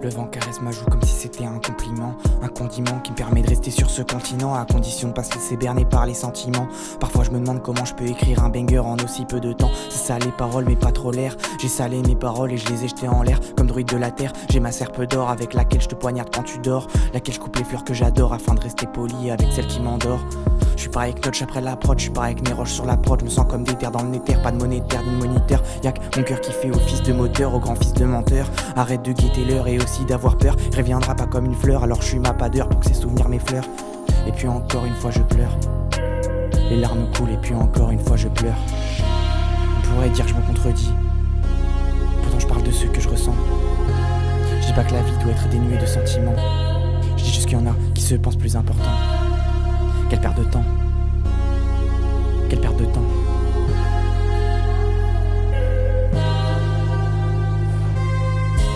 Le vent caresse ma joue comme si c'était un compliment, un condiment qui me permet de rester sur ce continent, à condition de pas se laisser berner par les sentiments. Parfois je me demande comment je peux écrire un banger en aussi peu de temps. C'est ça les paroles mais pas trop l'air. J'ai salé mes paroles et je les ai jetées en l'air comme druide de la terre. J'ai ma serpe d'or avec laquelle je te poignarde quand tu dors, laquelle je coupe les fleurs que j'adore afin de rester poli avec celle qui m'endort. Je suis pareil avec Notch après la prod, je suis pareil avec mes roches sur la prod. Je me sens comme des terres dans le néther, pas de monétaire ni de moniteur. Y'a que mon cœur qui fait office de moteur au grand fils de menteur. Arrête de guetter l'heure et aussi d'avoir peur. Il reviendra pas comme une fleur, alors je suis ma pas d'heure pour que ses souvenirs m'effleurent. Et puis encore une fois je pleure, les larmes coulent et puis encore une fois je pleure. On pourrait dire que je me contredis, pourtant je parle de ce que je ressens. Je dis pas que la vie doit être dénuée de sentiments, je dis juste qu'il y en a qui se pensent plus importants. Quelle perte de temps, quelle perte de temps.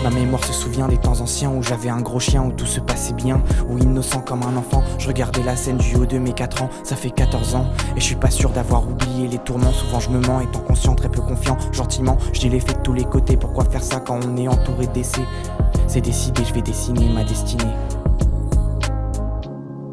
Ma mémoire se souvient des temps anciens où j'avais un gros chien, où tout se passait bien, où innocent comme un enfant, je regardais la scène du haut de mes 4 ans. Ça fait 14 ans et je suis pas sûr d'avoir oublié les tourments. Souvent je me mens étant conscient, très peu confiant. Gentiment, je dis les faits de tous les côtés. Pourquoi faire ça quand on est entouré d'essais? C'est décidé, je vais dessiner ma destinée.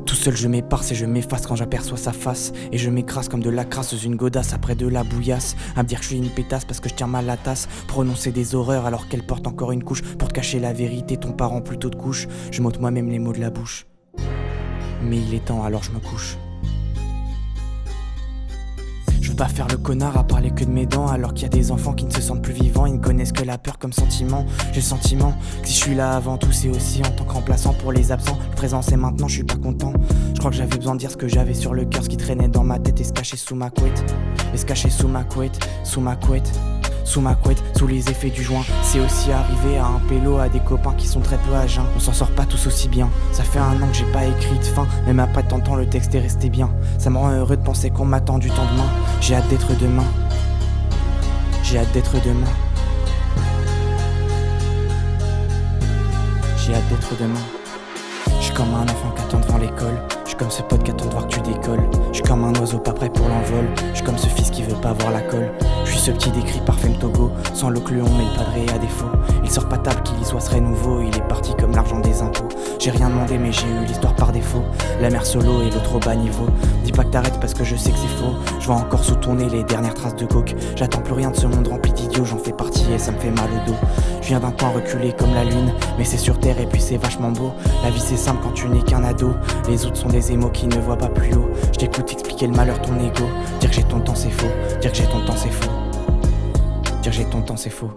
Tout seul je m'éparse et je m'efface quand j'aperçois sa face. Et je m'écrase comme de la crasse sous une godasse après de la bouillasse. À me dire que je suis une pétasse parce que je tiens mal la tasse. Prononcer des horreurs alors qu'elle porte encore une couche. Pour te cacher la vérité, ton parent plutôt de couche. Je m'ôte moi-même les mots de la bouche. Mais il est temps alors je me couche. Je veux pas faire le connard à parler que de mes dents, alors qu'il y a des enfants qui ne se sentent plus vivants. Ils ne connaissent que la peur comme sentiment. J'ai le sentiment que si je suis là avant tout, c'est aussi en tant que remplaçant pour les absents. Le présent c'est maintenant, je suis pas content. Je crois que j'avais besoin de dire ce que j'avais sur le cœur, ce qui traînait dans ma tête et se cachait sous ma couette. Et se cacher sous ma couette, sous ma couette, sous ma couette, sous les effets du joint. C'est aussi arrivé à un pélo, à des copains qui sont très peu à jeun. On s'en sort pas tous aussi bien. Ça fait 1 an que j'ai pas écrit de fin, même après tant de temps le texte est resté bien. Ça me rend heureux de penser qu'on m'attend du temps demain. J'ai hâte d'être demain. J'ai hâte d'être demain. J'ai hâte d'être demain. Je suis comme un enfant qui attend devant l'école. Je suis comme ce pote qui attend de voir que tu décolles. Je suis comme un oiseau pas prêt pour l'envol. Je suis comme ce fils qui veut pas voir la colle. Je suis ce petit décrit par Femme Togo. Sans le clou on met le padré à défaut. Il sort pas table qu'il y soit serait nouveau. Il est parti comme l'argent des impôts. J'ai rien demandé mais j'ai eu l'histoire par défaut. La mère solo et l'autre au bas niveau. Dis pas que t'arrêtes parce que je sais que c'est faux. Je vois encore sous ton nez les dernières traces de coke. J'attends plus rien de ce monde rempli d'idiots. J'en fais partie et ça me fait mal au dos. Je viens d'un coin reculé comme la lune, mais c'est sur terre et puis c'est vachement beau. La vie c'est simple quand tu n'es qu'un ado. Les autres sont des émaux qui ne voient pas plus haut. Je t'écoute expliquer le malheur ton ego. Dire que j'ai ton temps c'est faux. Dire que j'ai ton temps c'est faux. Dire que j'ai ton temps c'est faux.